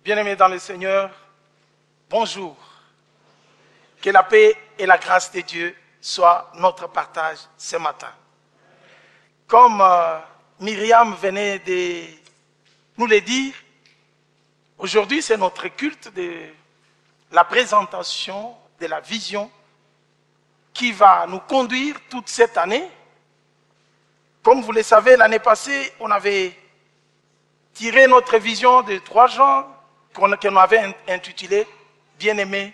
Bien-aimés dans le Seigneur, bonjour. Que la paix et la grâce de Dieu soient notre partage ce matin. Comme Myriam venait de nous le dire, aujourd'hui c'est notre culte de la présentation de la vision qui va nous conduire toute cette année. Comme vous le savez, l'année passée, on avait tiré notre vision de 3 genres qu'on avait intitulé « Bien-aimés,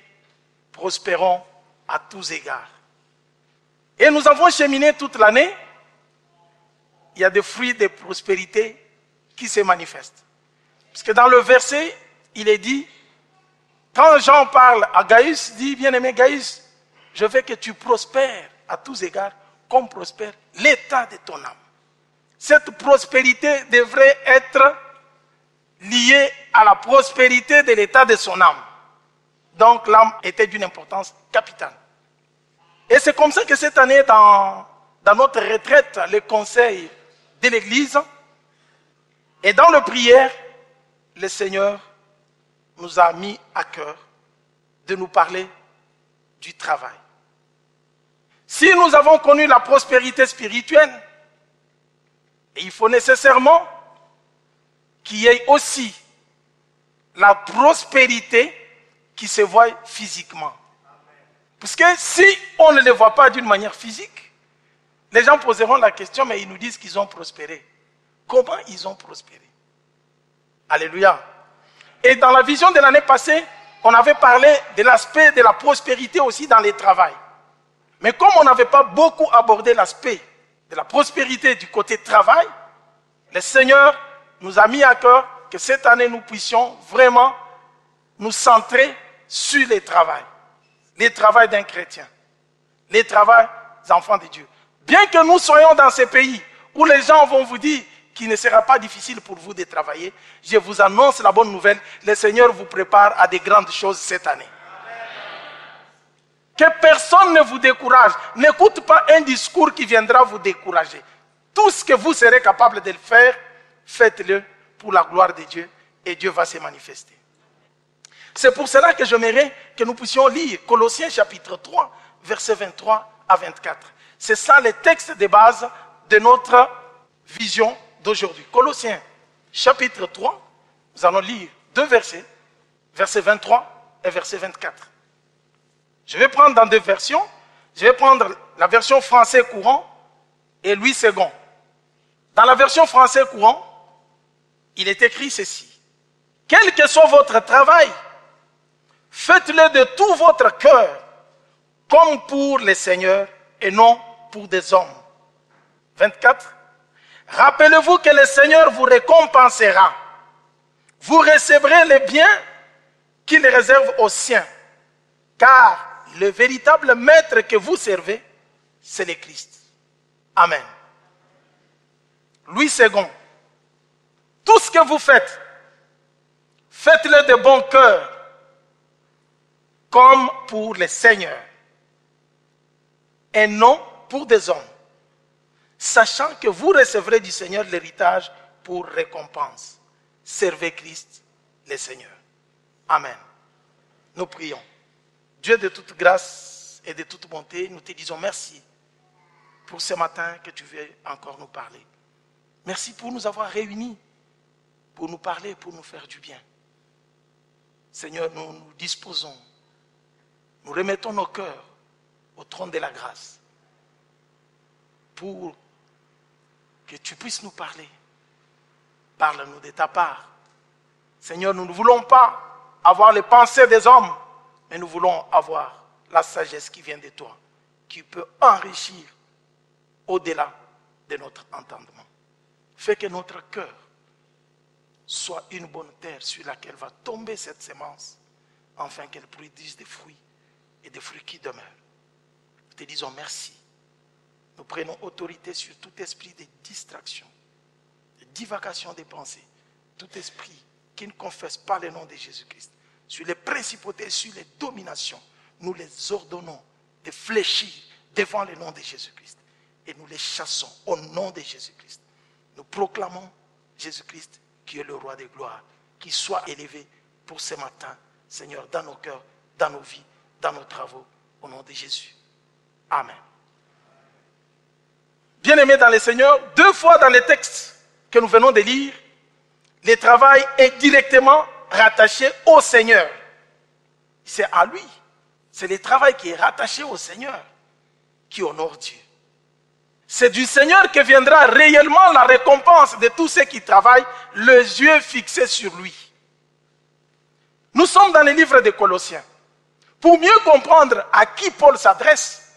prospérons à tous égards ». Et nous avons cheminé toute l'année. Il y a des fruits de prospérité qui se manifestent. Parce que dans le verset, il est dit, quand Jean parle à Gaius, dit « Bien-aimé Gaius, je veux que tu prospères à tous égards comme prospère l'état de ton âme. » Cette prospérité devrait être liée à la prospérité de l'état de son âme. Donc l'âme était d'une importance capitale. Et c'est comme ça que cette année, dans notre retraite, le conseil de l'Église, et dans le prière, le Seigneur nous a mis à cœur de nous parler du travail. Si nous avons connu la prospérité spirituelle, il faut nécessairement qu'il y ait aussi la prospérité qui se voit physiquement. Parce que si on ne les voit pas d'une manière physique, les gens poseront la question, mais ils nous disent qu'ils ont prospéré. Comment ils ont prospéré? Alléluia. Et dans la vision de l'année passée, on avait parlé de l'aspect de la prospérité aussi dans le travail. Mais comme on n'avait pas beaucoup abordé l'aspect de la prospérité du côté travail, le Seigneur nous a mis à cœur que cette année nous puissions vraiment nous centrer sur le travail d'un chrétien, le travail des enfants de Dieu. Bien que nous soyons dans ces pays où les gens vont vous dire qu'il ne sera pas difficile pour vous de travailler, je vous annonce la bonne nouvelle, le Seigneur vous prépare à de grandes choses cette année. Que personne ne vous décourage. N'écoute pas un discours qui viendra vous décourager. Tout ce que vous serez capable de le faire, faites-le pour la gloire de Dieu et Dieu va se manifester. C'est pour cela que j'aimerais que nous puissions lire Colossiens chapitre 3, versets 23 à 24. C'est ça le texte de base de notre vision d'aujourd'hui. Colossiens chapitre 3, nous allons lire 2 versets, versets 23 et verset 24. Je vais prendre dans 2 versions. Je vais prendre la version français courant et Louis II. Dans la version français courant, il est écrit ceci. Quel que soit votre travail, faites-le de tout votre cœur, comme pour les seigneurs et non pour des hommes. 24. Rappelez-vous que le Seigneur vous récompensera. Vous recevrez les biens qu'il réserve aux siens. Car le véritable maître que vous servez, c'est le Christ. Amen. Louis II. Tout ce que vous faites, faites-le de bon cœur, comme pour les seigneurs, et non pour des hommes, sachant que vous recevrez du Seigneur l'héritage pour récompense. Servez Christ, le Seigneur. Amen. Nous prions. Dieu de toute grâce et de toute bonté, nous te disons merci pour ce matin que tu veux encore nous parler. Merci pour nous avoir réunis, pour nous parler, pour nous faire du bien. Seigneur, nous nous disposons, nous remettons nos cœurs au trône de la grâce pour que tu puisses nous parler. Parle-nous de ta part. Seigneur, nous ne voulons pas avoir les pensées des hommes, mais nous voulons avoir la sagesse qui vient de toi, qui peut enrichir au-delà de notre entendement. Fais que notre cœur soit une bonne terre sur laquelle va tomber cette sémence, afin qu'elle produise des fruits et des fruits qui demeurent. Nous te disons merci. Nous prenons autorité sur tout esprit de distraction, de divagation des pensées, tout esprit qui ne confesse pas le nom de Jésus-Christ. Sur les principautés, sur les dominations, nous les ordonnons de fléchir devant le nom de Jésus-Christ. Et nous les chassons au nom de Jésus-Christ. Nous proclamons Jésus-Christ qui est le roi de gloire, qui soit élevé pour ce matin, Seigneur, dans nos cœurs, dans nos vies, dans nos travaux, au nom de Jésus. Amen. Bien-aimés dans le Seigneur, 2 fois dans les textes que nous venons de lire, le travail est directement rattaché au Seigneur. C'est à lui. C'est le travail qui est rattaché au Seigneur qui honore Dieu. C'est du Seigneur que viendra réellement la récompense de tous ceux qui travaillent, les yeux fixés sur lui. Nous sommes dans le livre des Colossiens. Pour mieux comprendre à qui Paul s'adresse,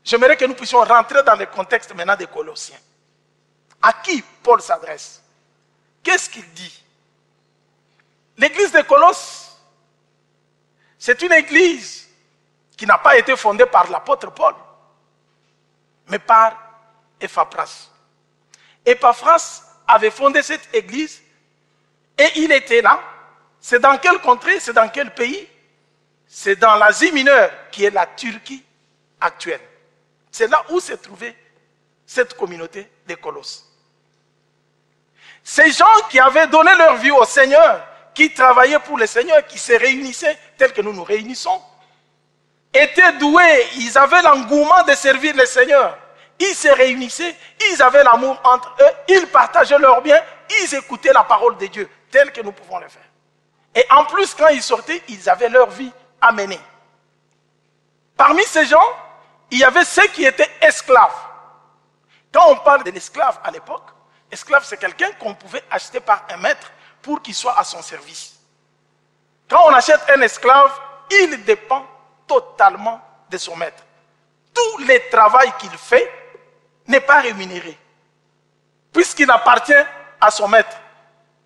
j'aimerais que nous puissions rentrer dans le contexte maintenant des Colossiens. À qui Paul s'adresse? Qu'est-ce qu'il dit? L'église de Colosse, c'est une église qui n'a pas été fondée par l'apôtre Paul, mais par Epaphras. Epaphras avait fondé cette église et il était là. C'est dans quelle contrée? C'est dans quel pays? C'est dans l'Asie mineure, qui est la Turquie actuelle. C'est là où s'est trouvée cette communauté des Colosses. Ces gens qui avaient donné leur vie au Seigneur, qui travaillaient pour le Seigneur, qui se réunissaient tels que nous nous réunissons, étaient doués, ils avaient l'engouement de servir le Seigneur. Ils se réunissaient, ils avaient l'amour entre eux, ils partageaient leurs biens, ils écoutaient la parole de Dieu, telle que nous pouvons le faire. Et en plus, quand ils sortaient, ils avaient leur vie à mener. Parmi ces gens, il y avait ceux qui étaient esclaves. Quand on parle de l'esclave à l'époque, esclave c'est quelqu'un qu'on pouvait acheter par un maître pour qu'il soit à son service. Quand on achète un esclave, il dépend totalement de son maître. Tout le travail qu'il fait n'est pas rémunéré, puisqu'il appartient à son maître.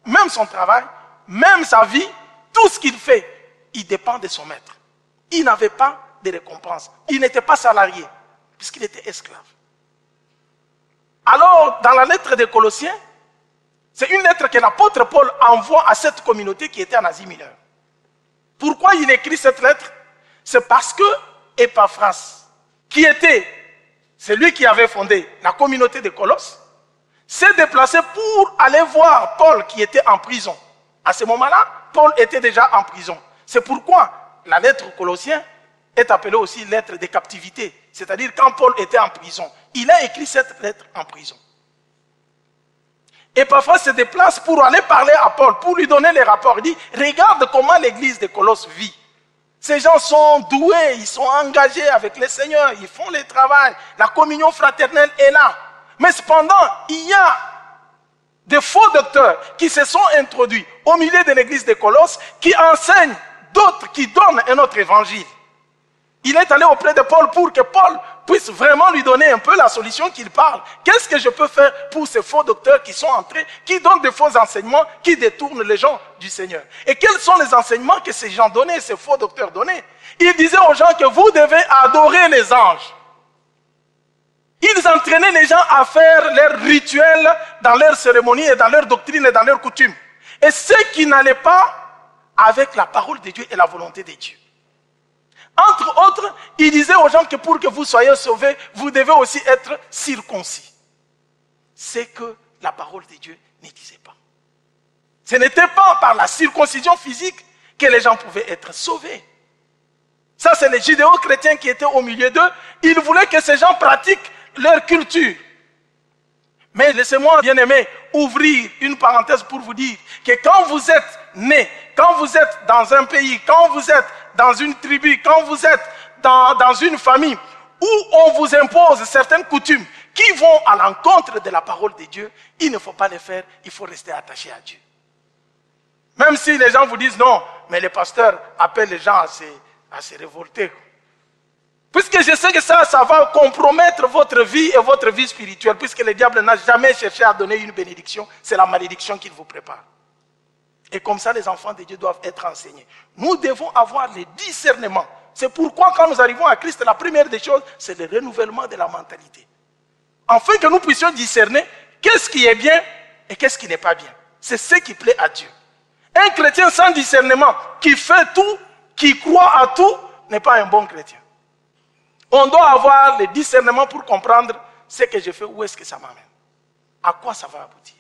Même son travail, même sa vie, tout ce qu'il fait, il dépend de son maître. Il n'avait pas de récompense. Il n'était pas salarié, puisqu'il était esclave. Alors, dans la lettre des Colossiens, c'est une lettre que l'apôtre Paul envoie à cette communauté qui était en Asie mineure. Pourquoi il écrit cette lettre? C'est parce que Epaphras, qui était celui qui avait fondé la communauté de Colosses, s'est déplacé pour aller voir Paul qui était en prison. À ce moment-là, Paul était déjà en prison. C'est pourquoi la lettre aux Colossiens est appelée aussi lettre de captivité. C'est-à-dire quand Paul était en prison, il a écrit cette lettre en prison. Et parfois se déplace pour aller parler à Paul, pour lui donner les rapports. Il dit, regarde comment l'église de Colosse vit. Ces gens sont doués, ils sont engagés avec le Seigneur, ils font le travail, la communion fraternelle est là. Mais cependant, il y a des faux docteurs qui se sont introduits au milieu de l'église de Colosse, qui enseignent d'autres, qui donnent un autre évangile. Il est allé auprès de Paul pour que Paul puisse vraiment lui donner un peu la solution qu'il parle. Qu'est-ce que je peux faire pour ces faux docteurs qui sont entrés, qui donnent des faux enseignements, qui détournent les gens du Seigneur? Et quels sont les enseignements que ces gens donnaient, ces faux docteurs donnaient? Ils disaient aux gens que vous devez adorer les anges. Ils entraînaient les gens à faire leurs rituels dans leurs cérémonies et dans leurs doctrines et dans leurs coutumes. Et ceux qui n'allaient pas avec la parole de Dieu et la volonté de Dieu. Entre autres, il disait aux gens que pour que vous soyez sauvés, vous devez aussi être circoncis. C'est que la parole de Dieu ne disait pas. Ce n'était pas par la circoncision physique que les gens pouvaient être sauvés. Ça, c'est les judéo-chrétiens qui étaient au milieu d'eux. Ils voulaient que ces gens pratiquent leur culture. Mais laissez-moi, bien-aimés, ouvrir une parenthèse pour vous dire que quand vous êtes né, quand vous êtes dans un pays, quand vous êtes dans une tribu, quand vous êtes dans une famille où on vous impose certaines coutumes qui vont à l'encontre de la parole de Dieu, il ne faut pas les faire, il faut rester attaché à Dieu. Même si les gens vous disent non, mais les pasteurs appellent les gens à se révolter. Puisque je sais que ça va compromettre votre vie et votre vie spirituelle, puisque le diable n'a jamais cherché à donner une bénédiction, c'est la malédiction qu'il vous prépare. Et comme ça, les enfants de Dieu doivent être enseignés. Nous devons avoir le discernement. C'est pourquoi quand nous arrivons à Christ, la première des choses, c'est le renouvellement de la mentalité. Afin que nous puissions discerner qu'est-ce qui est bien et qu'est-ce qui n'est pas bien. C'est ce qui plaît à Dieu. Un chrétien sans discernement, qui fait tout, qui croit à tout, n'est pas un bon chrétien. On doit avoir le discernement pour comprendre ce que je fais, où est-ce que ça m'amène. À quoi ça va aboutir.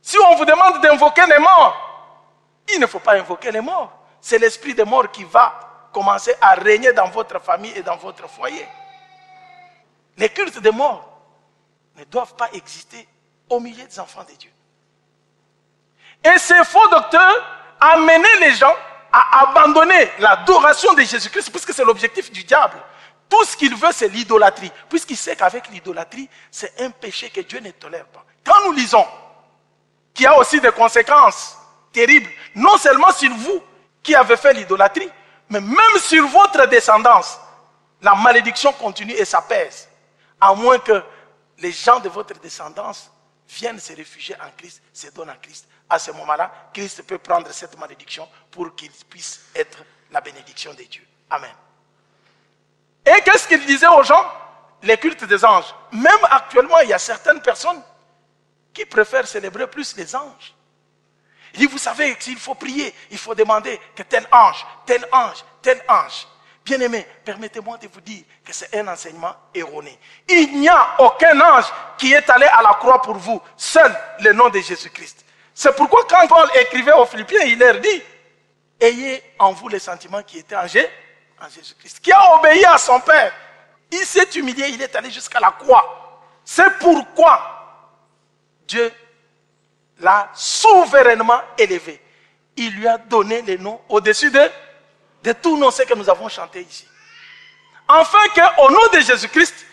Si on vous demande d'invoquer les morts, Il ne faut pas invoquer les morts. C'est l'esprit des morts qui va commencer à régner dans votre famille et dans votre foyer. Les cultes des morts ne doivent pas exister au milieu des enfants de Dieu. Et ces faux docteurs amenaient les gens à abandonner l'adoration de Jésus-Christ, puisque c'est l'objectif du diable. Tout ce qu'il veut, c'est l'idolâtrie, puisqu'il sait qu'avec l'idolâtrie, c'est un péché que Dieu ne tolère pas. Quand nous lisons qu'il y a aussi des conséquences terribles, non seulement sur vous qui avez fait l'idolâtrie, mais même sur votre descendance, la malédiction continue et ça pèse. À moins que les gens de votre descendance viennent se réfugier en Christ, se donnent en Christ. À ce moment-là, Christ peut prendre cette malédiction pour qu'il puisse être la bénédiction de Dieu. Amen. Et qu'est-ce qu'il disait aux gens? Les cultes des anges. Même actuellement, il y a certaines personnes qui préfèrent célébrer plus les anges. Il dit, vous savez, s'il faut prier, il faut demander que tel ange, tel ange, tel ange. Bien-aimés, permettez-moi de vous dire que c'est un enseignement erroné. Il n'y a aucun ange qui est allé à la croix pour vous, seul le nom de Jésus-Christ. C'est pourquoi quand Paul écrivait aux Philippiens, il leur dit, ayez en vous les sentiments qui étaient en Jésus-Christ, qui a obéi à son Père. Il s'est humilié, il est allé jusqu'à la croix. C'est pourquoi Dieu l'a souverainement élevé. Il lui a donné les noms au-dessus de tous nos noms que nous avons chantés ici. Afin qu'au nom de Jésus-Christ,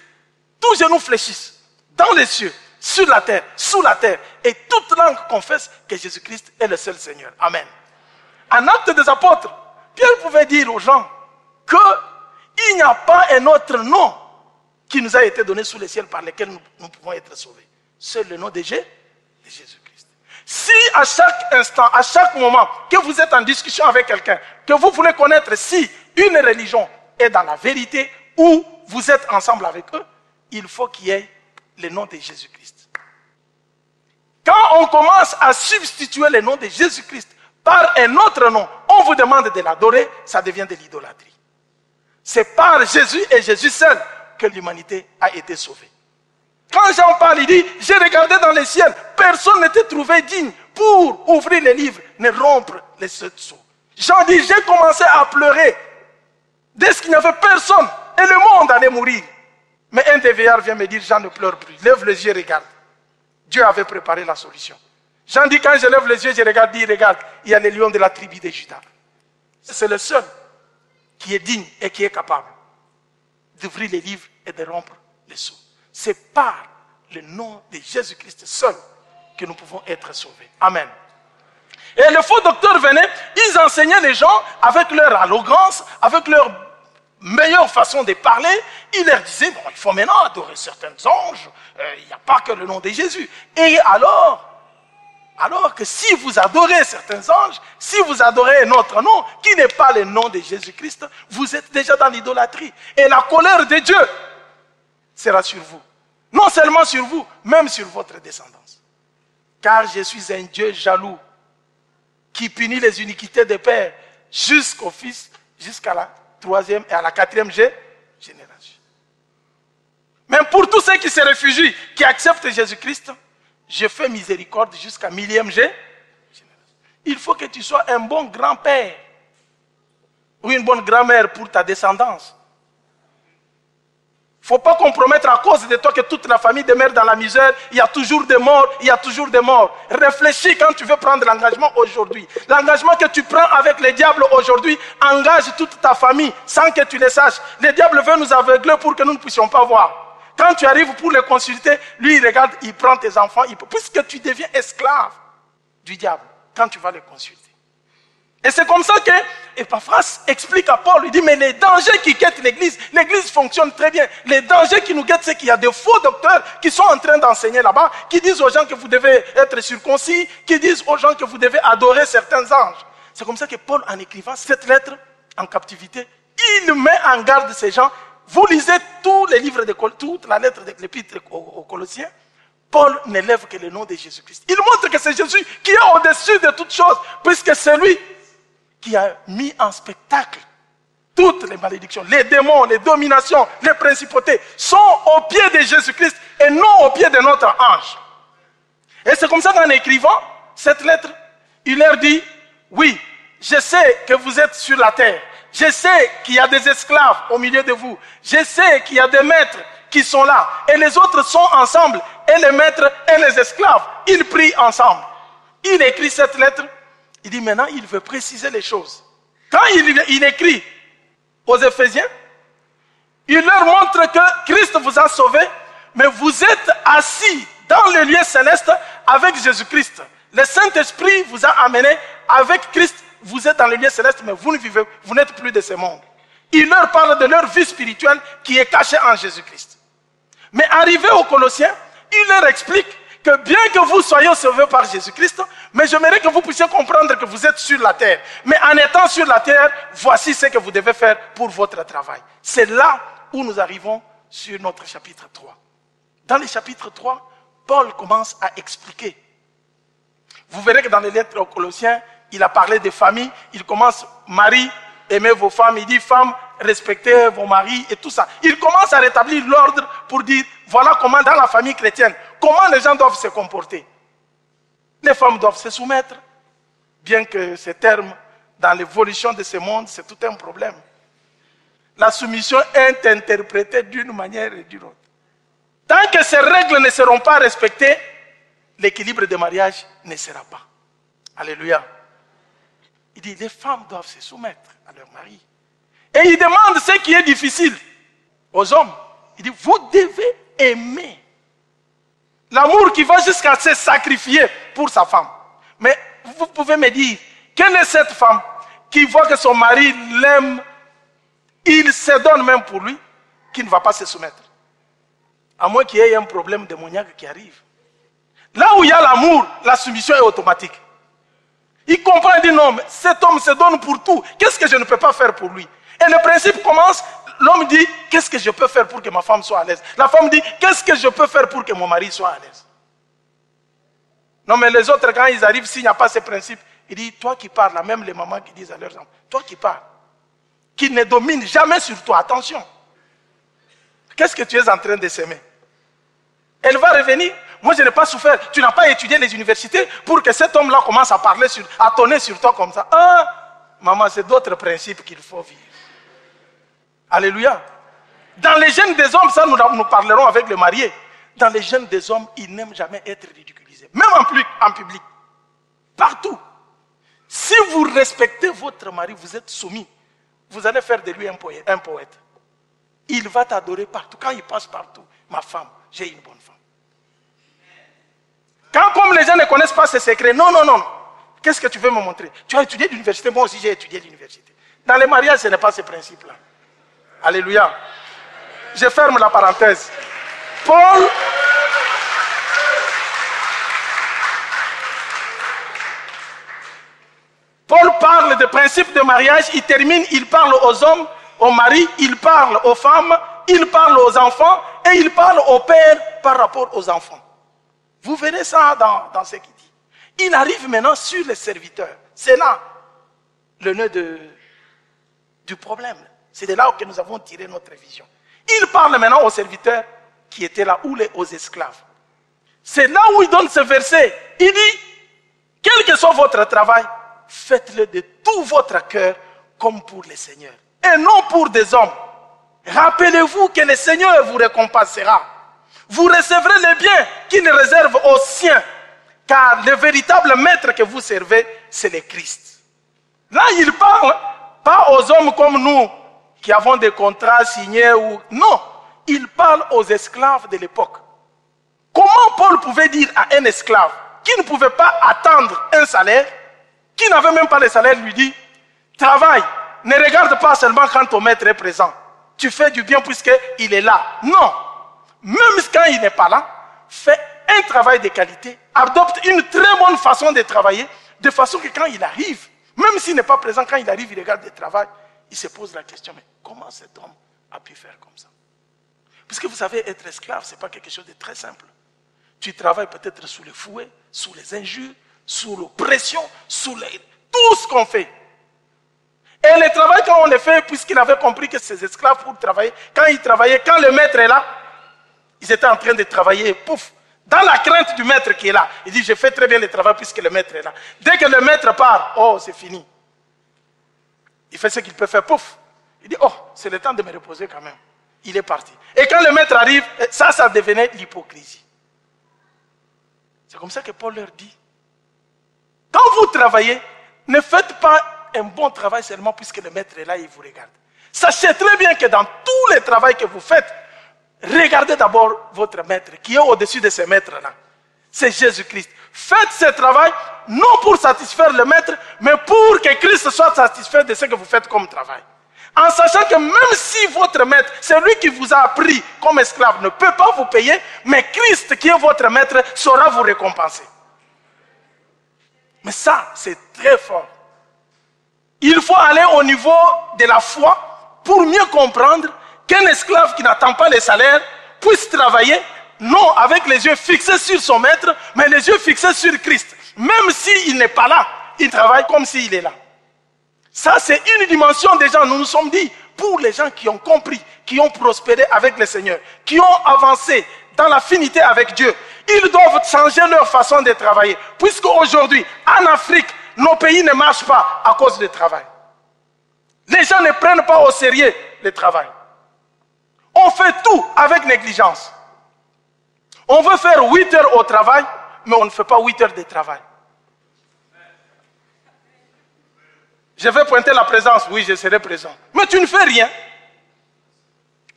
tous genoux fléchissent dans les cieux, sur la terre, sous la terre, et toute langue confesse que Jésus-Christ est le seul Seigneur. Amen. En Actes des Apôtres, Pierre pouvait dire aux gens qu'il n'y a pas un autre nom qui nous a été donné sous les ciels par lequel nous pouvons être sauvés. Seul le nom de Jésus-Christ. Si à chaque instant, à chaque moment que vous êtes en discussion avec quelqu'un, que vous voulez connaître si une religion est dans la vérité ou vous êtes ensemble avec eux, il faut qu'il y ait le nom de Jésus-Christ. Quand on commence à substituer le nom de Jésus-Christ par un autre nom, on vous demande de l'adorer, ça devient de l'idolâtrie. C'est par Jésus et Jésus seul que l'humanité a été sauvée. Quand Jean parle, il dit, j'ai regardé dans les ciels, personne n'était trouvé digne pour ouvrir les livres, ne rompre les sept sceaux. Jean dit, j'ai commencé à pleurer dès qu'il n'y avait personne et le monde allait mourir. Mais un des vieillards vient me dire, Jean ne pleure plus, lève les yeux, regarde. Dieu avait préparé la solution. Jean dit, quand je lève les yeux, je regarde, dit, regarde, il y a les lions de la tribu de Juda. C'est le seul qui est digne et qui est capable d'ouvrir les livres et de rompre les sceaux. C'est par le nom de Jésus-Christ seul que nous pouvons être sauvés. Amen. Et les faux docteurs venaient, ils enseignaient les gens avec leur arrogance, avec leur meilleure façon de parler. Ils leur disaient, bon, il faut maintenant adorer certains anges, il n'y a pas que le nom de Jésus. Et alors que si vous adorez certains anges, si vous adorez un autre nom, qui n'est pas le nom de Jésus-Christ, vous êtes déjà dans l'idolâtrie. Et la colère de Dieu sera sur vous. Non seulement sur vous, même sur votre descendance. Car je suis un Dieu jaloux, qui punit les iniquités des pères jusqu'au Fils, jusqu'à la 3e et à la 4e génération. Même pour tous ceux qui se réfugient, qui acceptent Jésus-Christ, je fais miséricorde jusqu'à 1000e génération. Il faut que tu sois un bon grand-père ou une bonne grand-mère pour ta descendance. Il ne faut pas compromettre à cause de toi que toute la famille demeure dans la misère. Il y a toujours des morts, il y a toujours des morts. Réfléchis quand tu veux prendre l'engagement aujourd'hui. L'engagement que tu prends avec le diable aujourd'hui engage toute ta famille sans que tu le saches. Le diable veut nous aveugler pour que nous ne puissions pas voir. Quand tu arrives pour le consulter, lui il regarde, il prend tes enfants, puisque tu deviens esclave du diable quand tu vas le consulter. Et c'est comme ça que Epaphras explique à Paul, il dit, mais les dangers qui guettent l'église fonctionne très bien. Les dangers qui nous guettent, c'est qu'il y a des faux docteurs qui sont en train d'enseigner là-bas, qui disent aux gens que vous devez être circoncis, qui disent aux gens que vous devez adorer certains anges. C'est comme ça que Paul, en écrivant cette lettre en captivité, il met en garde ces gens. Vous lisez tous les livres, toute la lettre de l'épître aux Colossiens, Paul n'élève que le nom de Jésus-Christ. Il montre que c'est Jésus qui est au-dessus de toutes choses, puisque c'est lui qui a mis en spectacle toutes les malédictions, les démons, les dominations, les principautés, sont au pied de Jésus-Christ et non au pied de notre ange. Et c'est comme ça qu'en écrivant cette lettre, il leur dit, oui, je sais que vous êtes sur la terre. Je sais qu'il y a des esclaves au milieu de vous. Je sais qu'il y a des maîtres qui sont là. Et les autres sont ensemble. Et les maîtres et les esclaves, ils prient ensemble. Il écrit cette lettre. Il dit maintenant, il veut préciser les choses. Quand il écrit aux Éphésiens, il leur montre que Christ vous a sauvés, mais vous êtes assis dans le lieu céleste avec Jésus-Christ. Le Saint-Esprit vous a amené avec Christ. Vous êtes dans le lieu céleste, mais vous n'êtes plus de ce monde. Il leur parle de leur vie spirituelle qui est cachée en Jésus-Christ. Mais arrivé aux Colossiens, il leur explique que bien que vous soyez sauvés par Jésus-Christ, mais j'aimerais que vous puissiez comprendre que vous êtes sur la terre. Mais en étant sur la terre, voici ce que vous devez faire pour votre travail. C'est là où nous arrivons sur notre chapitre 3. Dans le chapitre 3, Paul commence à expliquer. Vous verrez que dans les lettres aux Colossiens, il a parlé des familles. Il commence, Marie, aimez vos femmes. Il dit, femmes, respectez vos maris et tout ça. Il commence à rétablir l'ordre pour dire, voilà comment dans la famille chrétienne, comment les gens doivent se comporter. Les femmes doivent se soumettre, bien que ce terme, dans l'évolution de ce monde, c'est tout un problème. La soumission est interprétée d'une manière et d'une autre. Tant que ces règles ne seront pas respectées, l'équilibre de mariage ne sera pas. Alléluia. Il dit, les femmes doivent se soumettre à leur mari. Et il demande ce qui est difficile aux hommes. Il dit, vous devez aimer. L'amour qui va jusqu'à se sacrifier pour sa femme. Mais vous pouvez me dire, quelle est cette femme qui voit que son mari l'aime, il se donne même pour lui, qui ne va pas se soumettre? À moins qu'il y ait un problème démoniaque qui arrive. Là où il y a l'amour, la soumission est automatique. Il comprend et dit non, mais cet homme se donne pour tout. Qu'est-ce que je ne peux pas faire pour lui? Et le principe commence, l'homme dit, qu'est-ce que je peux faire pour que ma femme soit à l'aise? La femme dit, qu'est-ce que je peux faire pour que mon mari soit à l'aise? Non, mais les autres, quand ils arrivent, s'il n'y a pas ce principe, il dit, toi qui parles, là, même les mamans qui disent à leurs enfants, toi qui parles, qui ne domine jamais sur toi, attention. Qu'est-ce que tu es en train de s'aimer? Elle va revenir. Moi, je n'ai pas souffert. Tu n'as pas étudié les universités pour que cet homme-là commence à parler, à tonner sur toi comme ça. Ah, maman, c'est d'autres principes qu'il faut vivre. Alléluia. Dans les gènes des hommes, ça nous parlerons avec le marié. Dans les gènes des hommes, ils n'aiment jamais être ridiculisés. Même en public. Partout. Si vous respectez votre mari, vous êtes soumis. Vous allez faire de lui un poète. Il va t'adorer partout. Quand il passe partout, ma femme, j'ai une bonne femme. Quand comme les gens ne connaissent pas ces secrets, non. Qu'est-ce que tu veux me montrer? Tu as étudié l'université, moi aussi j'ai étudié l'université. Dans les mariages, ce n'est pas ce principe-là. Alléluia. Je ferme la parenthèse. Paul parle des principes de mariage, il termine, il parle aux hommes, aux maris, il parle aux femmes, il parle aux enfants et il parle aux pères par rapport aux enfants. Vous verrez ça dans ce qu'il dit. Il arrive maintenant sur les serviteurs. C'est là le nœud du problème. C'est de là que nous avons tiré notre vision. Il parle maintenant aux serviteurs qui étaient là, ou aux esclaves. C'est là où il donne ce verset. Il dit, quel que soit votre travail, faites-le de tout votre cœur comme pour le Seigneur. Et non pour des hommes. Rappelez-vous que le Seigneur vous récompensera. Vous recevrez les biens qu'il réserve aux siens. Car le véritable maître que vous servez, c'est le Christ. Là, il parle pas aux hommes comme nous, qui avons des contrats signés ou... Non, il parle aux esclaves de l'époque. Comment Paul pouvait dire à un esclave qui ne pouvait pas attendre un salaire, qui n'avait même pas de salaire, lui dit, travaille, ne regarde pas seulement quand ton maître est présent. Tu fais du bien puisqu'il est là. Non, même quand il n'est pas là, fais un travail de qualité, adopte une très bonne façon de travailler, de façon que quand il arrive, même s'il n'est pas présent, quand il arrive, il regarde le travail, il se pose la question, mais comment cet homme a pu faire comme ça? Puisque vous savez, être esclave, ce n'est pas quelque chose de très simple. Tu travailles peut-être sous le fouet, sous les injures, sous l'oppression, tout ce qu'on fait. Et le travail, quand on le fait, puisqu'il avait compris que ces esclaves, pour travailler, quand ils travaillaient, quand le maître est là, ils étaient en train de travailler, pouf, Dans la crainte du maître qui est là. Il dit, je fais très bien le travail puisque le maître est là. Dès que le maître part, oh, c'est fini. Il fait ce qu'il peut faire, pouf. Il dit, oh, c'est le temps de me reposer quand même. Il est parti. Et quand le maître arrive, ça devenait l'hypocrisie. C'est comme ça que Paul leur dit, quand vous travaillez, ne faites pas un bon travail seulement puisque le maître est là et il vous regarde. Sachez très bien que dans tous les travaux que vous faites, regardez d'abord votre maître qui est au-dessus de ces maîtres-là. C'est Jésus-Christ. Faites ce travail non pour satisfaire le maître, mais pour que Christ soit satisfait de ce que vous faites comme travail. En sachant que même si votre maître, celui qui vous a pris comme esclave, ne peut pas vous payer, mais Christ qui est votre maître saura vous récompenser. Mais ça, c'est très fort. Il faut aller au niveau de la foi pour mieux comprendre qu'un esclave qui n'attend pas les salaires puisse travailler, non avec les yeux fixés sur son maître, mais les yeux fixés sur Christ. Même s'il n'est pas là, il travaille comme s'il est là. Ça, c'est une dimension des gens, nous nous sommes dit, pour les gens qui ont compris, qui ont prospéré avec le Seigneur, qui ont avancé dans l'affinité avec Dieu, ils doivent changer leur façon de travailler. Puisque aujourd'hui, en Afrique, nos pays ne marchent pas à cause du travail. Les gens ne prennent pas au sérieux le travail. On fait tout avec négligence. On veut faire 8 heures au travail, mais on ne fait pas 8 heures de travail. Je vais pointer la présence, oui, je serai présent. Mais tu ne fais rien.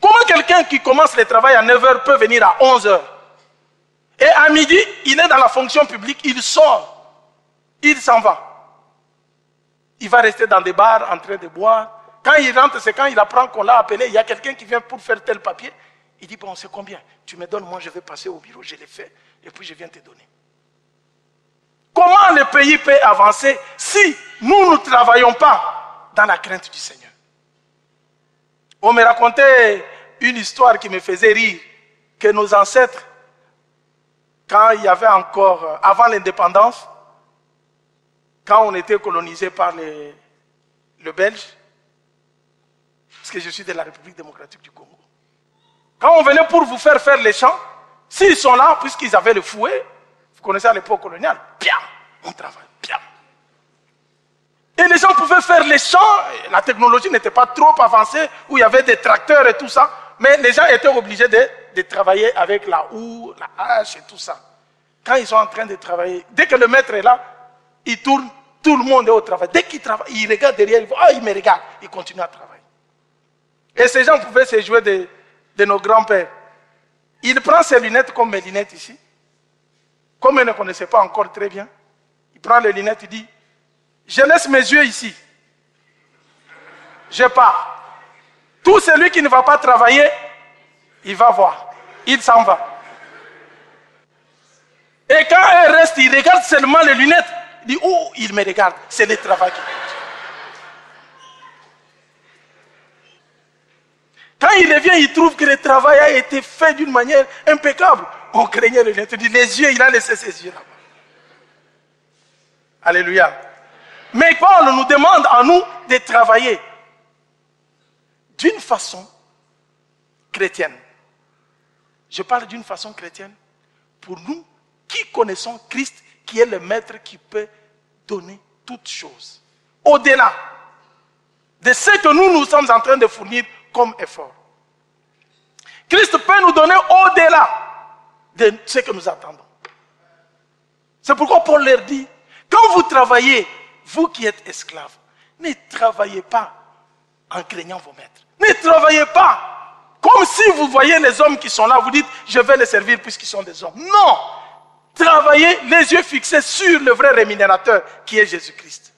Comment quelqu'un qui commence le travail à 9 heures peut venir à 11 heures? Et à midi, il est dans la fonction publique, il sort. Il s'en va. Il va rester dans des bars en train de boire. Quand il rentre, c'est quand il apprend qu'on l'a appelé, il y a quelqu'un qui vient pour faire tel papier. Il dit, bon, c'est combien? Tu me donnes, moi je vais passer au bureau, je l'ai fait, et puis je viens te donner. Comment le pays peut avancer si nous ne travaillons pas dans la crainte du Seigneur? On me racontait une histoire qui me faisait rire, que nos ancêtres, quand il y avait encore, avant l'indépendance, quand on était colonisé par le Belge, parce que je suis de la République démocratique du Congo, quand on venait pour vous faire les champs, s'ils sont là, puisqu'ils avaient le fouet, vous connaissez à l'époque coloniale, bien, on travaille, bien. Et les gens pouvaient faire les champs, la technologie n'était pas trop avancée, où il y avait des tracteurs et tout ça, mais les gens étaient obligés de travailler avec la houe, la hache et tout ça. Quand ils sont en train de travailler, dès que le maître est là, il tourne, tout le monde est au travail. Dès qu'il travaille, il regarde derrière, il voit, ah, il me regarde, il continue à travailler. Et ces gens pouvaient se jouer de nos grands-pères. Il prend ses lunettes comme mes lunettes ici. Comme il ne connaissait pas encore très bien, il prend les lunettes, il dit, je laisse mes yeux ici. Je pars. Tout celui qui ne va pas travailler, il va voir. Il s'en va. Et quand il reste, il regarde seulement les lunettes. Il dit, oh, il me regarde. C'est le travail qui compte. Quand il revient, il trouve que le travail a été fait d'une manière impeccable. On craignait les lunettes. Il dit, les yeux, il a laissé ses yeux là-bas. Alléluia. Mais Paul nous demande à nous de travailler d'une façon chrétienne. Je parle d'une façon chrétienne pour nous qui connaissons Christ, qui est le maître qui peut donner toutes choses. Au-delà de ce que nous sommes en train de fournir comme effort. Christ peut nous donner au-delà de ce que nous attendons. C'est pourquoi Paul leur dit, quand vous travaillez, vous qui êtes esclaves, ne travaillez pas en craignant vos maîtres. Ne travaillez pas comme si vous voyez les hommes qui sont là, vous dites, je vais les servir puisqu'ils sont des hommes. Non! Travaillez les yeux fixés sur le vrai rémunérateur qui est Jésus-Christ.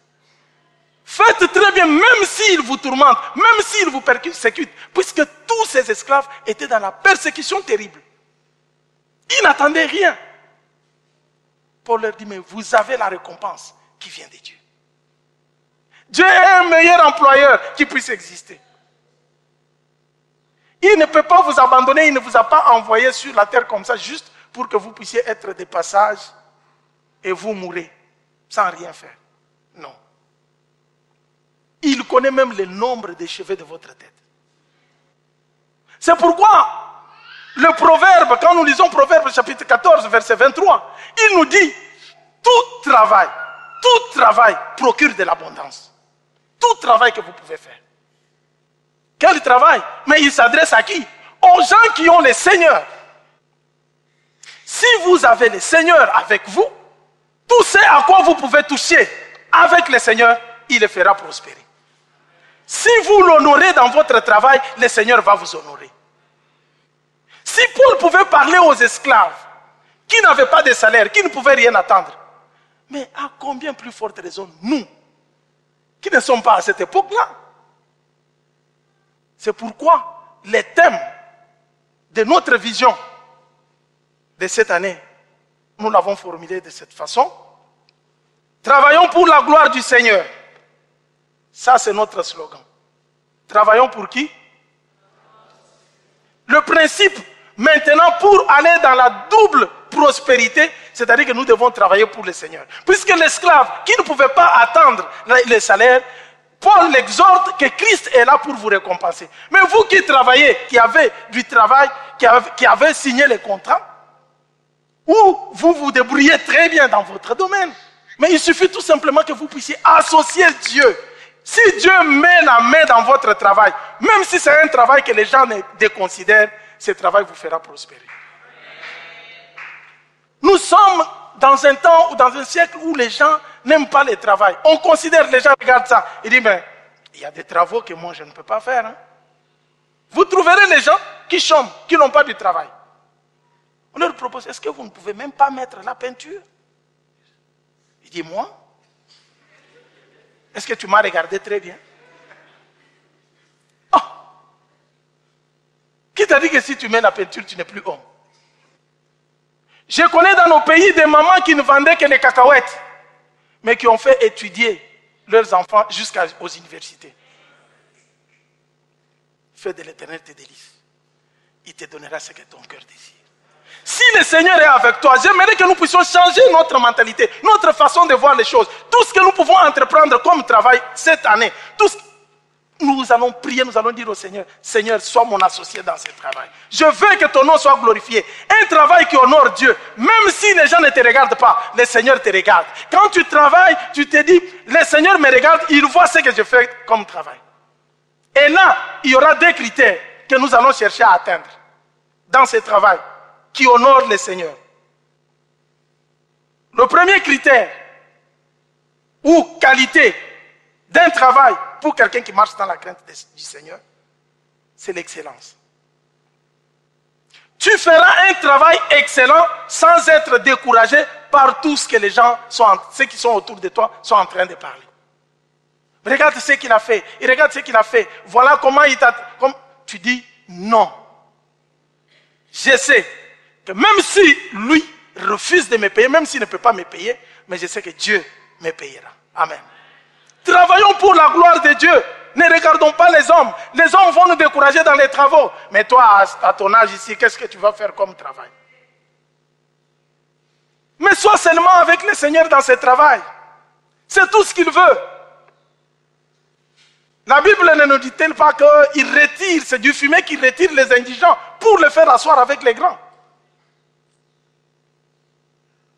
Faites très bien, même s'ils vous tourmentent, même s'ils vous persécutent, puisque tous ces esclaves étaient dans la persécution terrible. Ils n'attendaient rien. Paul leur dit, mais vous avez la récompense qui vient de Dieu. Dieu est un meilleur employeur qui puisse exister. Il ne peut pas vous abandonner, il ne vous a pas envoyé sur la terre comme ça, juste pour que vous puissiez être de passage et vous mourrez sans rien faire. Non. Il connaît même le nombre des cheveux de votre tête. C'est pourquoi Le proverbe, quand nous lisons Proverbe chapitre 14, verset 23, il nous dit, tout travail procure de l'abondance. Tout travail que vous pouvez faire. Quel travail? Mais il s'adresse à qui? Aux gens qui ont les seigneurs. Si vous avez les seigneurs avec vous, tout ce à quoi vous pouvez toucher avec les seigneurs, il les fera prospérer. Si vous l'honorez dans votre travail, le Seigneur va vous honorer. Si Paul pouvait parler aux esclaves qui n'avaient pas de salaire, qui ne pouvaient rien attendre, mais à combien plus forte raison nous, qui ne sommes pas à cette époque-là? C'est pourquoi les thèmes de notre vision de cette année, nous l'avons formulé de cette façon. Travaillons pour la gloire du Seigneur. Ça, c'est notre slogan. Travaillons pour qui? Le principe, maintenant, pour aller dans la double prospérité, c'est-à-dire que nous devons travailler pour le Seigneur. Puisque l'esclave, qui ne pouvait pas attendre les salaires, Paul l'exhorte que Christ est là pour vous récompenser. Mais vous qui travaillez, qui avez du travail, qui avez signé les contrats, ou vous vous débrouillez très bien dans votre domaine, mais il suffit tout simplement que vous puissiez associer Dieu. Si Dieu met la main dans votre travail, même si c'est un travail que les gens déconsidèrent, ce travail vous fera prospérer. Nous sommes dans un temps ou dans un siècle où les gens n'aiment pas le travail. On considère, les gens regardent ça, ils disent, mais il y a des travaux que moi je ne peux pas faire. Hein. Vous trouverez les gens qui chôment, qui n'ont pas du travail. On leur propose, est-ce que vous ne pouvez même pas mettre la peinture? Il dit, moi? Est-ce que tu m'as regardé très bien? Oh! Qui t'a dit que si tu mets la peinture, tu n'es plus homme? Je connais dans nos pays des mamans qui ne vendaient que les cacahuètes, mais qui ont fait étudier leurs enfants jusqu'aux universités. Fais de l'Éternel tes délices. Il te donnera ce que ton cœur désire. Si le Seigneur est avec toi, j'aimerais que nous puissions changer notre mentalité, notre façon de voir les choses. Tout ce que nous pouvons entreprendre comme travail cette année, nous allons prier, nous allons dire au Seigneur, Seigneur, sois mon associé dans ce travail. Je veux que ton nom soit glorifié. Un travail qui honore Dieu, même si les gens ne te regardent pas, le Seigneur te regarde. Quand tu travailles, tu te dis, le Seigneur me regarde, il voit ce que je fais comme travail. Et là, il y aura 2 critères que nous allons chercher à atteindre dans ce travail qui honore le Seigneur. Le premier critère ou qualité d'un travail pour quelqu'un qui marche dans la crainte du Seigneur, c'est l'excellence. Tu feras un travail excellent sans être découragé par tout ce que les gens, ceux qui sont autour de toi, sont en train de parler. Regarde ce qu'il a fait. Et regarde ce qu'il a fait. Voilà comment il t'a... Tu dis non. Je sais que même si lui refuse de me payer, même s'il ne peut pas me payer, mais je sais que Dieu me payera. Amen. Travaillons pour la gloire de Dieu. Ne regardons pas les hommes. Les hommes vont nous décourager dans les travaux. Mais toi, à ton âge ici, qu'est-ce que tu vas faire comme travail? Mais sois seulement avec le Seigneur dans ce travail. C'est tout ce qu'il veut. La Bible ne nous dit-elle pas qu'il retire, c'est du fumier qui retire les indigents pour les faire asseoir avec les grands.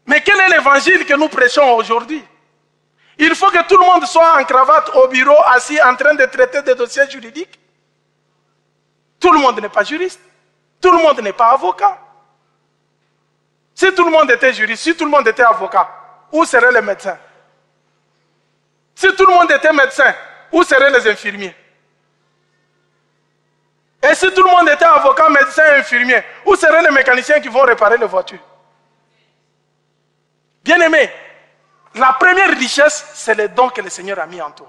Mais quel est l'évangile que nous prêchons aujourd'hui? Il faut que tout le monde soit en cravate au bureau, assis en train de traiter des dossiers juridiques. Tout le monde n'est pas juriste. Tout le monde n'est pas avocat. Si tout le monde était juriste, si tout le monde était avocat, où seraient les médecins? Si tout le monde était médecin, où seraient les infirmiers? Et si tout le monde était avocat, médecin et infirmier, où seraient les mécaniciens qui vont réparer les voitures? Bien-aimé, la première richesse, c'est le don que le Seigneur a mis en toi.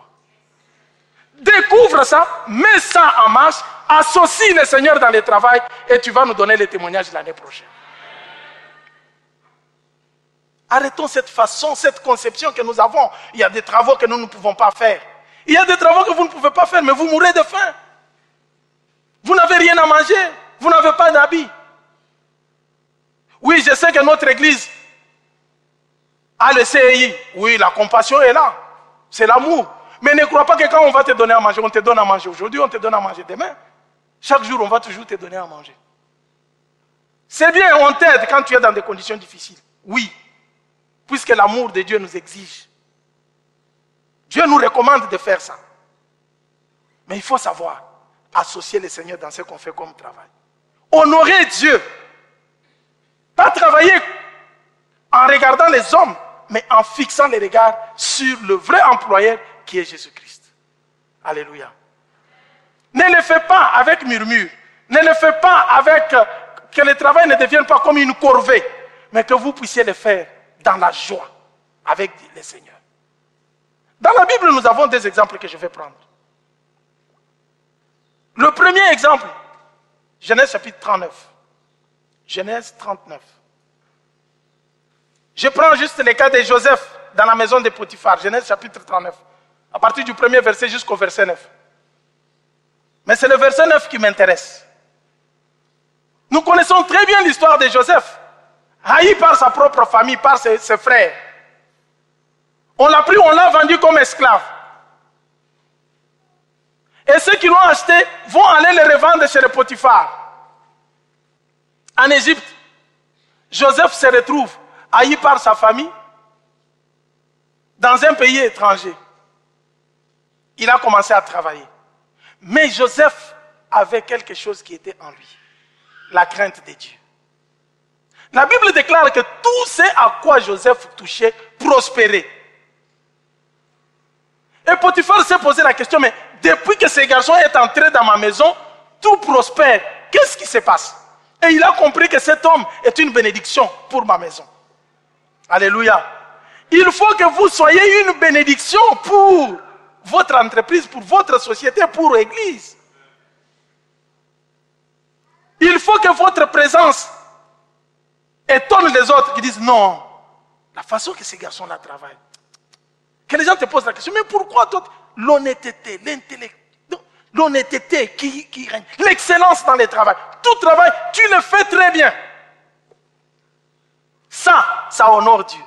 Découvre ça, mets ça en marche, associe le Seigneur dans le travail et tu vas nous donner les témoignages l'année prochaine. Arrêtons cette façon, cette conception que nous avons. Il y a des travaux que nous ne pouvons pas faire. Il y a des travaux que vous ne pouvez pas faire, mais vous mourrez de faim. Vous n'avez rien à manger, vous n'avez pas d'habit. Oui, je sais que notre église a le CEI. Oui, la compassion est là. C'est l'amour. Mais ne crois pas que quand on va te donner à manger, on te donne à manger aujourd'hui, on te donne à manger demain. Chaque jour, on va toujours te donner à manger. C'est bien, on t'aide quand tu es dans des conditions difficiles. Oui, puisque l'amour de Dieu nous exige. Dieu nous recommande de faire ça. Mais il faut savoir associer le Seigneur dans ce qu'on fait comme travail. Honorer Dieu. Pas travailler en regardant les hommes, mais en fixant les regards sur le vrai employeur qui est Jésus-Christ. Alléluia. Ne le fais pas avec murmure. Ne le fais pas avec que le travail ne devienne pas comme une corvée, mais que vous puissiez le faire dans la joie avec le Seigneur. Dans la Bible, nous avons deux exemples que je vais prendre. Le premier exemple, Genèse chapitre 39. Genèse 39. Je prends juste le cas de Joseph dans la maison de Potiphar, Genèse chapitre 39, à partir du premier verset jusqu'au verset 9. Mais c'est le verset 9 qui m'intéresse. Nous connaissons très bien l'histoire de Joseph, haï par sa propre famille, par ses frères. On l'a pris, on l'a vendu comme esclave. Et ceux qui l'ont acheté vont aller le revendre chez le Potiphar. En Égypte, Joseph se retrouve haï par sa famille dans un pays étranger. Il a commencé à travailler. Mais Joseph avait quelque chose qui était en lui. La crainte de Dieu. La Bible déclare que tout ce à quoi Joseph touchait prospérait. Et Potiphar s'est posé la question, mais depuis que ce garçon est entré dans ma maison, tout prospère. Qu'est-ce qui se passe? Et il a compris que cet homme est une bénédiction pour ma maison. Alléluia. Il faut que vous soyez une bénédiction pour votre entreprise, pour votre société, pour l'église. Il faut que votre présence étonne les autres qui disent non, la façon que ces garçons-là travaillent. Que les gens te posent la question, mais pourquoi toi, l'honnêteté, l'intellect, l'honnêteté qui règne, l'excellence dans le travail, tout travail, tu le fais très bien. Ça honore Dieu.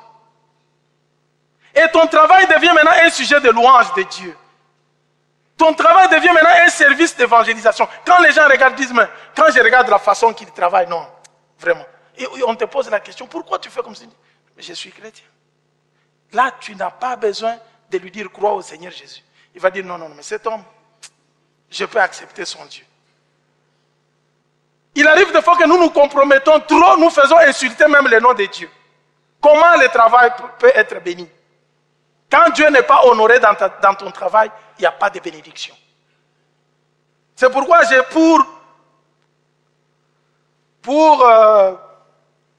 Et ton travail devient maintenant un sujet de louange de Dieu. Ton travail devient maintenant un service d'évangélisation. Quand les gens regardent, disent, mais quand je regarde la façon qu'ils travaillent, non, vraiment. Et on te pose la question, pourquoi tu fais comme ça? Mais je suis chrétien. Là, tu n'as pas besoin de lui dire, crois au Seigneur Jésus. Il va dire, non, mais cet homme, je peux accepter son Dieu. Il arrive des fois que nous nous compromettons trop, nous faisons insulter même le nom de Dieu. Comment le travail peut être béni? Quand Dieu n'est pas honoré dans ton travail, il n'y a pas de bénédiction. C'est pourquoi j'ai pour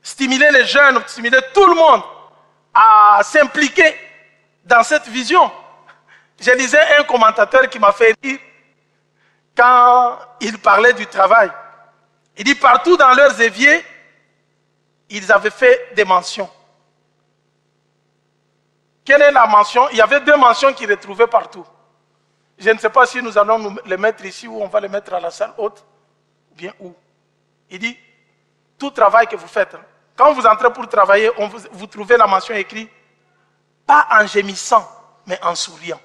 stimuler les jeunes, stimuler tout le monde à s'impliquer dans cette vision. Je lisais un commentateur qui m'a fait rire quand il parlait du travail. Il dit partout dans leurs éviers, ils avaient fait des mentions. Quelle est la mention? Il y avait deux mentions qu'ils retrouvaient partout. Je ne sais pas si nous allons nous les mettre ici ou on va les mettre à la salle haute, ou bien où. Il dit, tout travail que vous faites, quand vous entrez pour travailler, vous trouvez la mention écrite, pas en gémissant, mais en souriant.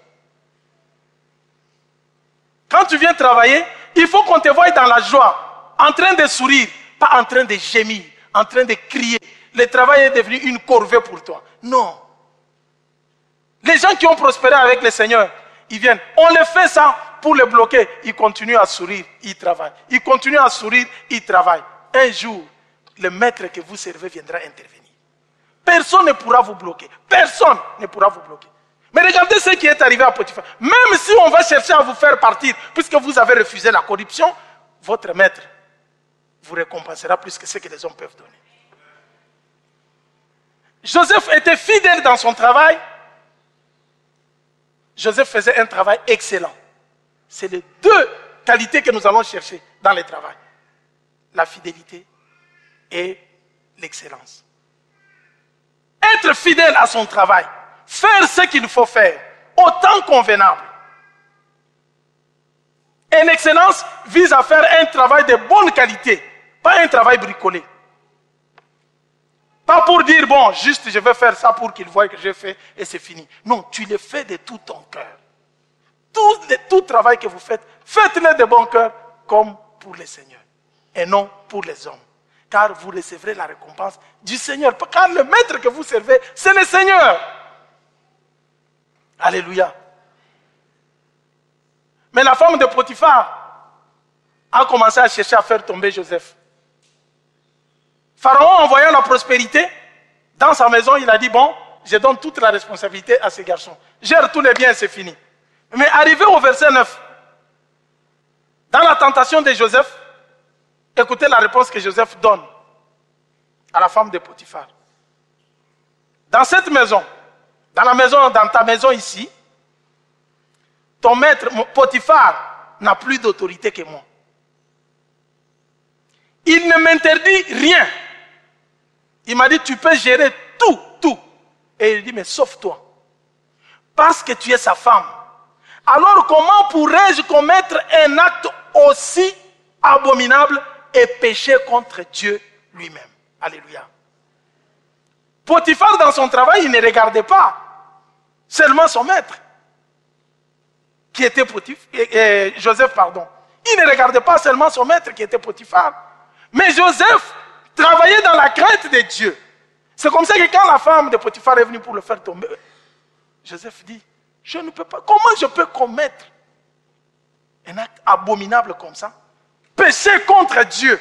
Quand tu viens travailler, il faut qu'on te voie dans la joie, en train de sourire, pas en train de gémir, en train de crier. Le travail est devenu une corvée pour toi. Non. Les gens qui ont prospéré avec le Seigneur, ils viennent. On les fait ça pour les bloquer. Ils continuent à sourire, ils travaillent. Ils continuent à sourire, ils travaillent. Un jour, le maître que vous servez viendra intervenir. Personne ne pourra vous bloquer. Personne ne pourra vous bloquer. Mais regardez ce qui est arrivé à Potiphar. Même si on va chercher à vous faire partir, puisque vous avez refusé la corruption, votre maître vous récompensera plus que ce que les hommes peuvent donner. Joseph était fidèle dans son travail. Joseph faisait un travail excellent. C'est les deux qualités que nous allons chercher dans le travail. La fidélité et l'excellence. Être fidèle à son travail. Faire ce qu'il faut faire. Au temps convenable. Et l'excellence vise à faire un travail de bonne qualité. Pas un travail bricolé. Pas pour dire, bon, juste je vais faire ça pour qu'il voie que j'ai fait et c'est fini. Non, tu le fais de tout ton cœur. Tout travail que vous faites, faites-le de bon cœur comme pour le Seigneur et non pour les hommes. car vous recevrez la récompense du Seigneur. Car le maître que vous servez, c'est le Seigneur. Alléluia. Mais la femme de Potiphar a commencé à chercher à faire tomber Joseph. Pharaon, en voyant la prospérité dans sa maison, il a dit, bon, je donne toute la responsabilité à ces garçons. Gère tous les biens et c'est fini. Mais arrivé au verset 9, dans la tentation de Joseph, écoutez la réponse que Joseph donne à la femme de Potiphar. Dans cette maison, dans ta maison ici, ton maître, Potiphar, n'a plus d'autorité que moi. Il ne m'interdit rien. Il m'a dit, tu peux gérer tout. Et il dit, mais sauf toi. Parce que tu es sa femme. Alors comment pourrais-je commettre un acte aussi abominable et pécher contre Dieu lui-même? Alléluia. Potiphar, dans son travail, il ne regardait pas seulement son maître, qui était Joseph, pardon. Il ne regardait pas seulement son maître, qui était Potiphar. Mais Joseph travaillait dans la crainte de Dieu. C'est comme ça que quand la femme de Potiphar est venue pour le faire tomber, Joseph dit, je ne peux pas, comment je peux commettre un acte abominable comme ça? Pécher contre Dieu.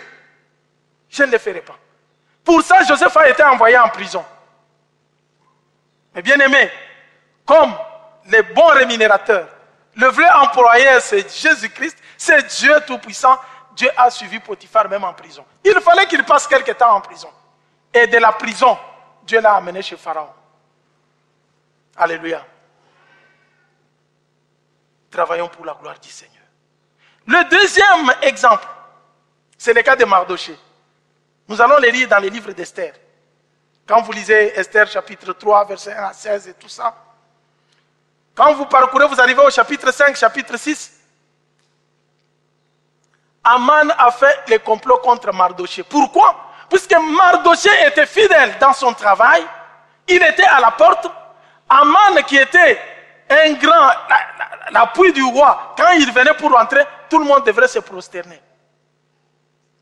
Je ne le ferai pas. Pour ça, Joseph a été envoyé en prison. Mais bien aimé, comme les bons rémunérateurs, le vrai employeur, c'est Jésus-Christ, c'est Dieu Tout-Puissant. Dieu a suivi Potiphar même en prison. Il fallait qu'il passe quelque temps en prison. Et de la prison, Dieu l'a amené chez Pharaon. Alléluia. Travaillons pour la gloire du Seigneur. Le deuxième exemple, c'est le cas de Mardoché. Nous allons le lire dans les livres d'Esther. Quand vous lisez Esther chapitre 3, verset 1 à 16 et tout ça, quand vous parcourez, vous arrivez au chapitre 5, chapitre 6, Aman a fait le complot contre Mardoché. Pourquoi? Puisque Mardoché était fidèle dans son travail, il était à la porte. Aman, qui était un grand, l'appui du roi, quand il venait pour rentrer, tout le monde devrait se prosterner.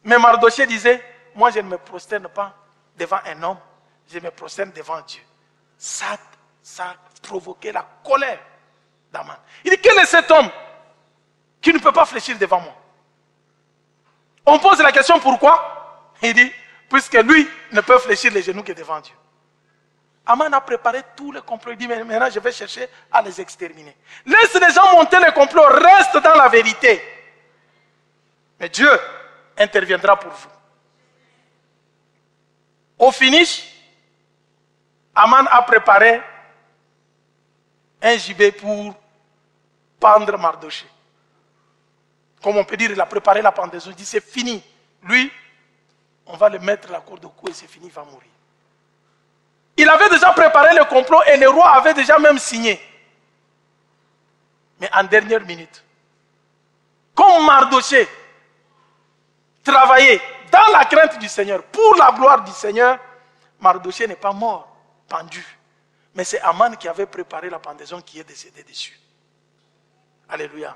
Mais Mardoché disait, moi je ne me prosterne pas devant un homme, je me prosterne devant Dieu. Ça a provoqué la colère d'Aman. Il dit, quel est cet homme qui ne peut pas fléchir devant moi? On pose la question pourquoi? Il dit, puisque lui ne peut fléchir les genoux que devant Dieu. Aman a préparé tous les complots. Il dit, mais maintenant je vais chercher à les exterminer. Laisse les gens monter les complots, reste dans la vérité. Mais Dieu interviendra pour vous. Au finish, Aman a préparé un gibet pour pendre Mardoché. Comme on peut dire, il a préparé la pendaison. Il dit, c'est fini. Lui, on va le mettre la corde au cou et c'est fini, il va mourir. Il avait déjà préparé le complot et le roi avait déjà même signé. Mais en dernière minute, comme Mardoché travaillait dans la crainte du Seigneur, pour la gloire du Seigneur, Mardoché n'est pas mort, pendu. Mais c'est Aman qui avait préparé la pendaison qui est décédé dessus. Alléluia.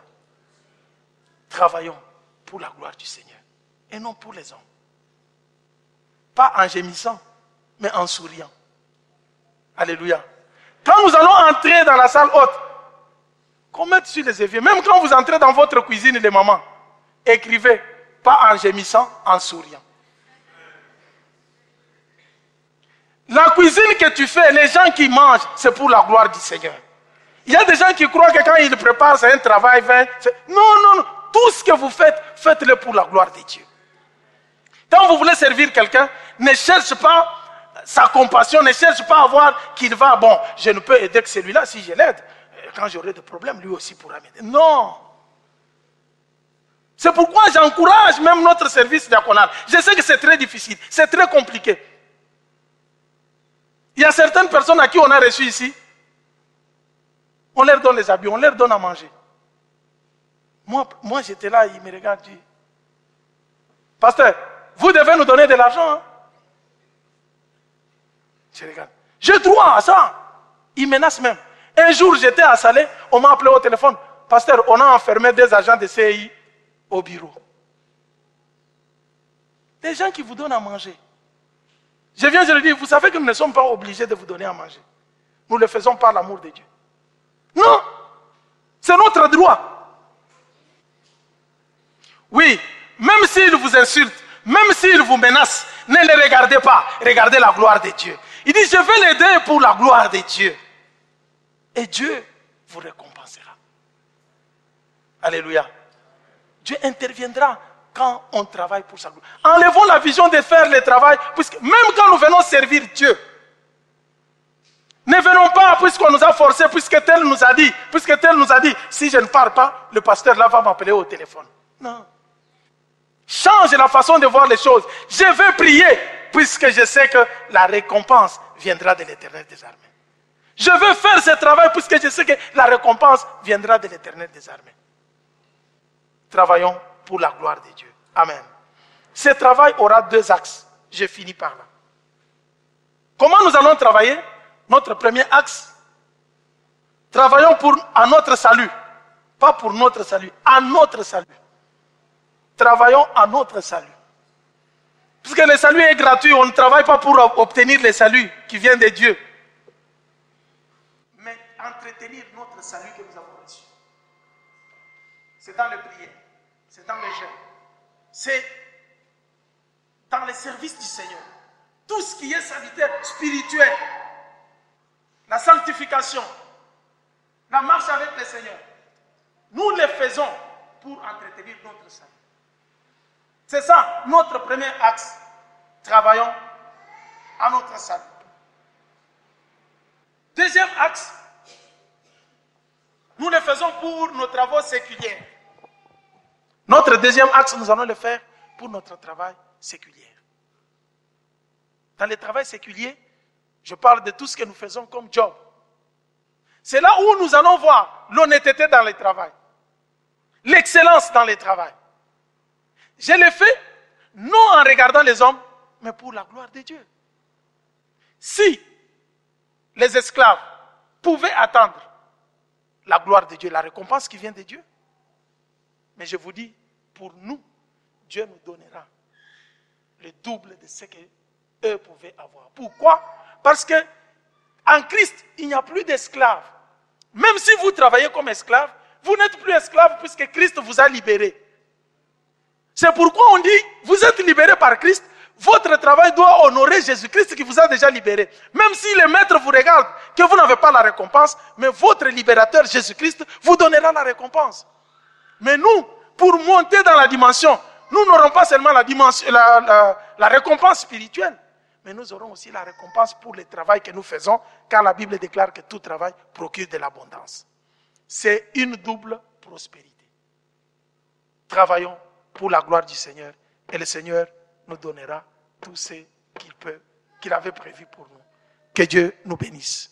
Travaillons pour la gloire du Seigneur et non pour les hommes. Pas en gémissant, mais en souriant. Alléluia. Quand nous allons entrer dans la salle haute, qu'on mette sur les éviers, même quand vous entrez dans votre cuisine, les mamans, écrivez, pas en gémissant, en souriant. La cuisine que tu fais, les gens qui mangent, c'est pour la gloire du Seigneur. Il y a des gens qui croient que quand ils préparent, c'est un travail vain. Non. Tout ce que vous faites, faites-le pour la gloire de Dieu. Quand vous voulez servir quelqu'un, ne cherche pas sa compassion, ne cherche pas à voir qu'il va, bon, je ne peux aider que celui-là si je l'aide. Quand j'aurai des problèmes, lui aussi pourra m'aider. Non. C'est pourquoi j'encourage même notre service diaconal. Je sais que c'est très difficile, c'est très compliqué. Il y a certaines personnes à qui on a reçu ici, on leur donne les habits, on leur donne à manger. Moi j'étais là, il me regarde, dit, pasteur, vous devez nous donner de l'argent. Hein? Je regarde. J'ai droit à ça. Il menace même. Un jour, j'étais à Salé, on m'a appelé au téléphone. Pasteur, on a enfermé des agents de CI au bureau. des gens qui vous donnent à manger. Je viens de le dire, vous savez que nous ne sommes pas obligés de vous donner à manger. Nous le faisons par l'amour de Dieu. Non, c'est notre droit. Oui, même s'ils vous insultent, même s'ils vous menacent, ne les regardez pas, regardez la gloire de Dieu. Il dit, je vais l'aider pour la gloire de Dieu. Et Dieu vous récompensera. Alléluia. Dieu interviendra quand on travaille pour sa gloire. Enlevons la vision de faire le travail, puisque même quand nous venons servir Dieu, ne venons pas puisqu'on nous a forcé, puisque tel nous a dit, si je ne pars pas, le pasteur là va m'appeler au téléphone. Non. Change la façon de voir les choses. Je vais prier, puisque je sais que la récompense viendra de l'Éternel des armées. Je veux faire ce travail, puisque je sais que la récompense viendra de l'Éternel des armées. Travaillons pour la gloire de Dieu. Amen. Ce travail aura deux axes. Je finis par là. Comment nous allons travailler? Notre premier axe, travaillons à notre salut. Pas pour notre salut, à notre salut. Travaillons à notre salut. Puisque le salut est gratuit, on ne travaille pas pour obtenir le salut qui vient de Dieu. Mais entretenir notre salut que nous avons reçu. C'est dans le prière, c'est dans le jeûne, c'est dans le service du Seigneur. Tout ce qui est salutaire, spirituel, la sanctification, la marche avec le Seigneur, nous le faisons pour entretenir notre salut. C'est ça, notre premier axe. Travaillons à notre salut. Deuxième axe, nous le faisons pour nos travaux séculiers. Notre deuxième axe, nous allons le faire pour notre travail séculier. Dans le travail séculier, je parle de tout ce que nous faisons comme job. C'est là où nous allons voir l'honnêteté dans le travail, l'excellence dans le travail. Je l'ai fait, non en regardant les hommes, mais pour la gloire de Dieu. Si les esclaves pouvaient attendre la gloire de Dieu, la récompense qui vient de Dieu, mais je vous dis, pour nous, Dieu nous donnera le double de ce qu'eux pouvaient avoir. Pourquoi? Parce que en Christ, il n'y a plus d'esclaves. Même si vous travaillez comme esclave, vous n'êtes plus esclave puisque Christ vous a libéré. C'est pourquoi on dit, vous êtes libérés par Christ, votre travail doit honorer Jésus-Christ qui vous a déjà libéré. Même si les maîtres vous regardent, que vous n'avez pas la récompense, mais votre libérateur Jésus-Christ vous donnera la récompense. Mais nous, pour monter dans la dimension, nous n'aurons pas seulement la récompense spirituelle, mais nous aurons aussi la récompense pour le travail que nous faisons, car la Bible déclare que tout travail procure de l'abondance. C'est une double prospérité. Travaillons pour la gloire du Seigneur, et le Seigneur nous donnera tout ce qu'il avait prévu pour nous. Que Dieu nous bénisse.